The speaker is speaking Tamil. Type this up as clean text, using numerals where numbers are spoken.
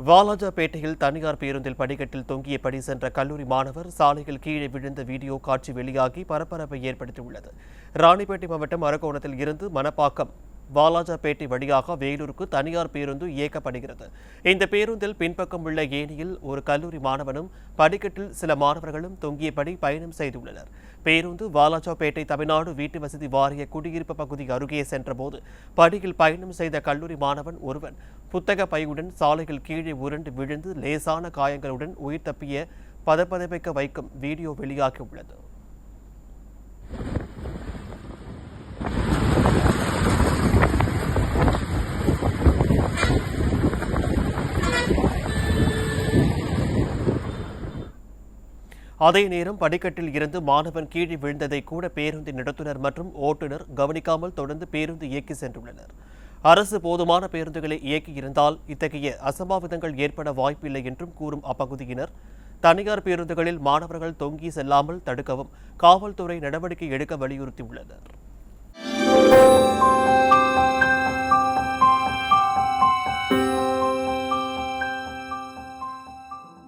வாலாஜாபேட்டையில் தனியார் பேருந்தில் படிக்கட்டில் தொங்கியபடி சென்ற கல்லூரி மாணவர் சாலையில் கீழே விழுந்த வீடியோ காட்சி வெளியாகி பரபரப்பை ஏற்படுத்தியுள்ளது. ராணிப்பேட்டை மாவட்டம் அரக்கோணத்தில் இருந்து மணப்பாக்கம் வாலாஜாபேட்டை வழியாக வேலூருக்கு தனியார் பேருந்து இயக்கப்படுகிறது. இந்த பேருந்தில் பின்பக்கம் உள்ள ஏணியில் ஒரு கல்லூரி மாணவனும் படிக்கட்டில் சில மாணவர்களும் தொங்கியபடி பயணம் செய்துள்ளனர். பேருந்து வாலாஜாபேட்டை தமிழ்நாடு வீட்டு வசதி வாரிய குடியிருப்பு பகுதி அருகே சென்றபோது படியில் பயணம் செய்த கல்லூரி மாணவன் ஒருவன் புத்தக பையுடன் சாலையில் கீழே உருண்டு விழுந்து லேசான காயங்களுடன் உயிர் தப்பிய பதப்பதவிக்க வைக்கும் வீடியோ வெளியாகியுள்ளது. அதே நேரம் படிக்கட்டில் இருந்து மாணவன் கீழே விழுந்ததை கூட பேருந்தின் நடத்துனர் மற்றும் ஓட்டுநர் கவனிக்காமல் தொடர்ந்து பேருந்து இயக்கி சென்றுள்ளனர். அரசு போதுமான பேருந்துகளை இயக்கியிருந்தால் இத்தகைய அசம்பாவிதங்கள் ஏற்பட வாய்ப்பில்லை என்றும் கூறும் அப்பகுதியினர், தனியார் பேருந்துகளில் மாணவர்கள் தொங்கி செல்லாமல் தடுக்கவும் காவல்துறை நடவடிக்கை எடுக்க வலியுறுத்தியுள்ளனர்.